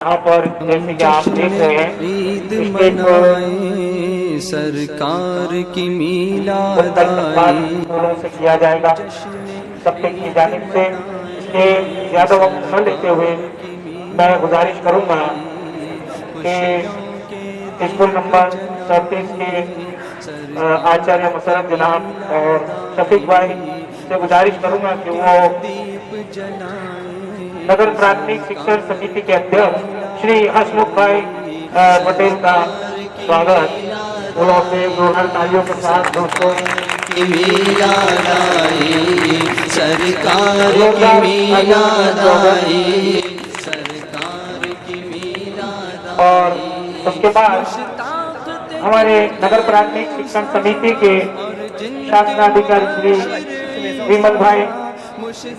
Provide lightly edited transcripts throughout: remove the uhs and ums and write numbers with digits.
यहाँ पर जैसे कि आप देख रहे हैं ईद स्टेज पर मनाए सरकार की मीलाद उनका इस्तकबाल आई। फूलों से किया जाएगा सबके की जानिब से। इसके ज्यादा वक्त न लेते हुए मैं गुजारिश करूंगा कि स्कूल नंबर 37 के आचार्य मुशर्रफ जनाब और शफीक भाई से गुजारिश करूंगा कि वो नगर प्राथमिक शिक्षण समिति के अध्यक्ष श्री हसमुख भाई पटेल का स्वागत फूलों से जोरदार तालियों के साथ दोस्तों मीलाद आई सरकार की मीलाद आई सरकार की मीलाद। और उसके बाद हमारे नगर प्राथमिक शिक्षण समिति के शासनाधिकारी श्री विमल भाई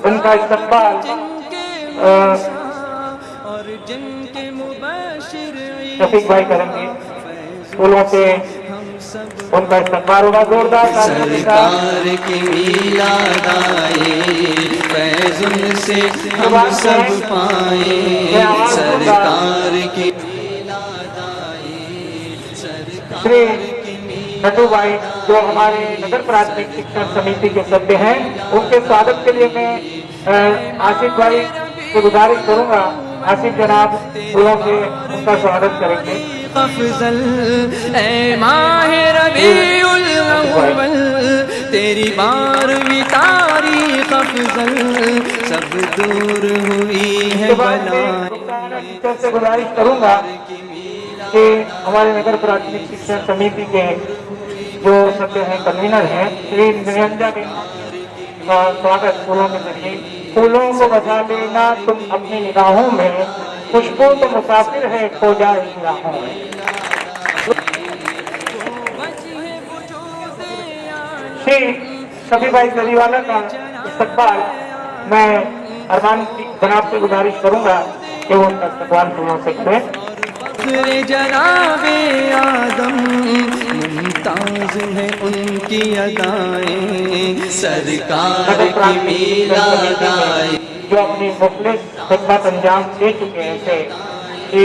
उनका इस्तकबाल शफीक भाई करेंगे। फूलों से उनका इस्तकबाल होगा जोरदार। सरकार की मीलाद आई फैज़ुन से हम सब पाए सरकार की मीलाद आई श्री नटू भाई जो हमारे नगर प्राथमिक शिक्षण समिति के सभ्य हैं, उनके स्वागत के लिए मैं आसिफ भाई से गुजारिश करूंगा। आसिफ जनाब फूलों से उनका स्वागत करेंगे। अफजल ए माहे रबीउल अव्वल तेरी 12वीं तारीख अफजल सब दूर हुई है बलाएं। से गुजारिश करूंगा कि हमारे नगर प्राथमिक शिक्षण समिति के जो सभ्य हैं, कन्वीनर हैं, श्री निरंजन का स्वागत फूलों के जरिए। फूलों को बचा लेना तुम अपनी निगाहों में, खुशबू तो मुसाफिर है खो जाए निगाहों में। श्री शफी भाई जरीवाला का इस्तकबाल मैं अरमान जनाब से गुजारिश करूंगा कि वो उनका इस्तकबाल फूलों से करें। जनाबे आदम मुमताज है उनकी अदाएं सरकार की मीलाद आई। जो अपनी मुखलिस खिदमत अंजाम दे चुके हैं, ऐसे कि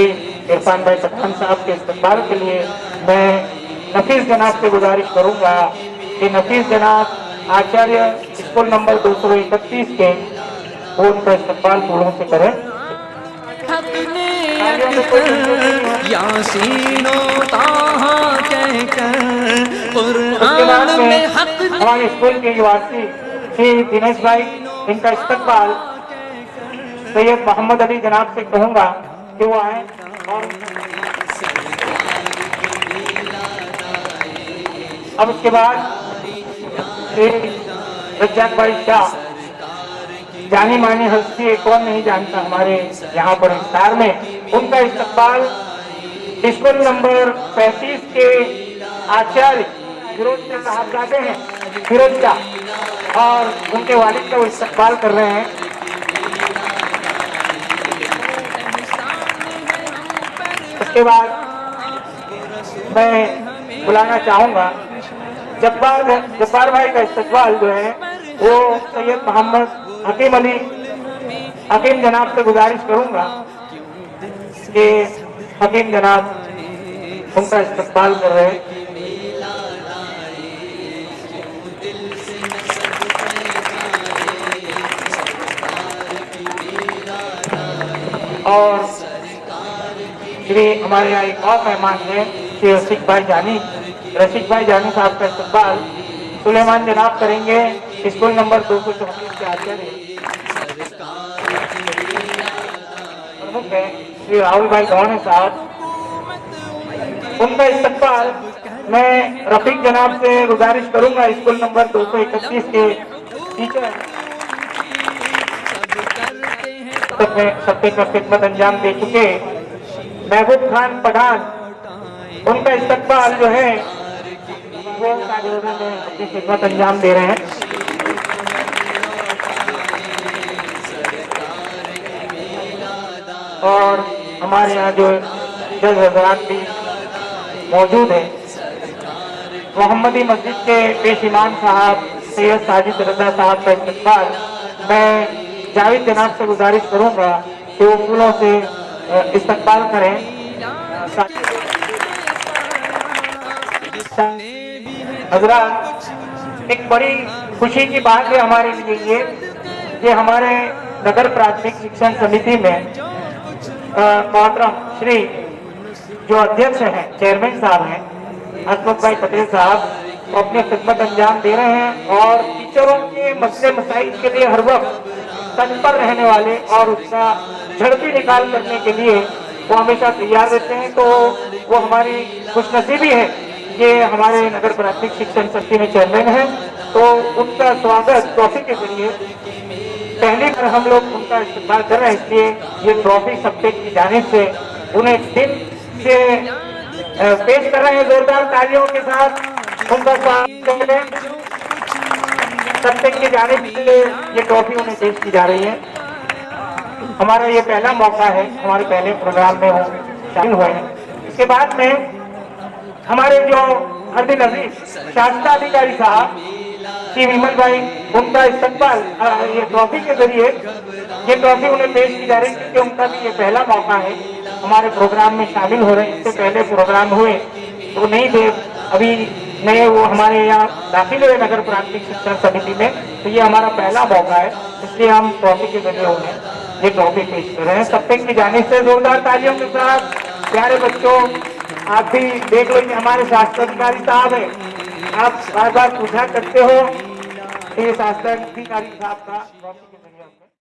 इरफान भाई पठान साहब के इस्तकबाल के लिए मैं नफीस जनाब से गुजारिश करूंगा कि नफीस जनाब आचार्य स्कूल नंबर 231 के वो उनका इस्तकबाल फूलों से करें। यासीनो ताहा कहकर कुरान में हमारे स्कूल के युवासी श्री दिनेश भाई, इनका इस्तकबाल सैयद मोहम्मद अली जनाब से कहूंगा कि वो आए। और अब उसके बाद श्री रज्जाक भाई शाह, जानी मानी हस्ती कौन नहीं जानता हमारे यहाँ पर विस्तार में, उनका इस्तकबाल स्कूल नंबर 35 के आचार्य फिरोज शाह साहबजादे हैं, फिरोज शाह, और उनके वालिद का वो इस्तकबाल कर रहे हैं। उसके बाद मैं बुलाना चाहूंगा जब्बार भाई का इस्तकबाल जो है वो सैयद मोहम्मद हकीम अली हकीम जनाब से गुजारिश करूंगा कि हकीम जनाब उनका इस्तकबाल कर रहे हैं। और श्री हमारे यहाँ एक और मेहमान है श्री रशीक भाई जानी साहब का इस्तकबाल सुलेमान जनाब करेंगे, स्कूल नंबर 234 के आचार्य प्रमुख है श्री राहुल भाई गौड़ साहब, उनका इस्तकबाल मैं रफीक जनाब से गुजारिश करूंगा। स्कूल नंबर 231 के टीचर सबके का खिदमत अंजाम दे चुके महबूब खान पठान, उनका इस्तकबाल जो है वो अपनी खिदमत अंजाम दे रहे हैं। और हमारे यहाँ जो जज हजरात भी मौजूद है, मोहम्मदी मस्जिद के पेश इमाम साहब सैयद साजिद रजा साहब का इस्तकबाल मैं जावेद जनाब से गुजारिश करूंगा कि वो फूलों से इस्तकबाल करें। हजरात, एक बड़ी खुशी की बात है हमारे लिए ये हमारे नगर प्राथमिक शिक्षण समिति में मोहतरम श्री जो अध्यक्ष हैं, चेयरमैन साहब हैं, हसमुख भाई पटेल साहब, वो अपनी खिदमत अंजाम दे रहे हैं और टीचरों के मसले मसाइल के लिए हर वक्त तत्पर रहने वाले और उसका झड़पी निकाल करने के लिए वो हमेशा तैयार रहते हैं। तो वो हमारी खुशनसीबी है कि हमारे नगर प्राथमिक शिक्षण समिति में चेयरमैन है, तो उनका स्वागत ट्रॉफी के जरिए पहली बार हम लोग उनका इस्तेमाल कर रहे हैं, इसलिए ये ट्रॉफी सबके की जानिब से उन्हें दिल से पेश कर रहे हैं। जोरदार तालियों के साथ उनका स्वागत करें। सबके की जानिब से ये ट्रॉफी उन्हें पेश की जा रही है। हमारा ये पहला मौका है, हमारे पहले प्रोग्राम में वो शामिल हुए हैं। इसके बाद में हमारे जो हरदिल अजीज शासनाधिकारी साहब श्री विमल भाई, उनका इस्तकबाल ये ट्रॉफी के जरिए ये ट्रॉफी उन्हें पेश की जा रही है, क्योंकि उनका भी ये पहला मौका है हमारे प्रोग्राम में शामिल हो रहे हैं। इससे पहले प्रोग्राम हुए तो नहीं थे, अभी नए वो हमारे यहाँ दाखिल हुए नगर प्राथमिक शिक्षण समिति में, तो ये हमारा पहला मौका है, इसलिए हम ट्रॉफी के जरिए उन्हें ये ट्रॉफी पेश कर रहे हैं। सबके की जानिब से जोरदार तालियों के साथ। प्यारे बच्चों, आप भी देख लो कि हमारे शास्त्राधिकारी साहब है, आप बार बार पूछा करते हो, ये शास्त्राधिकारी साहब का ट्रॉफी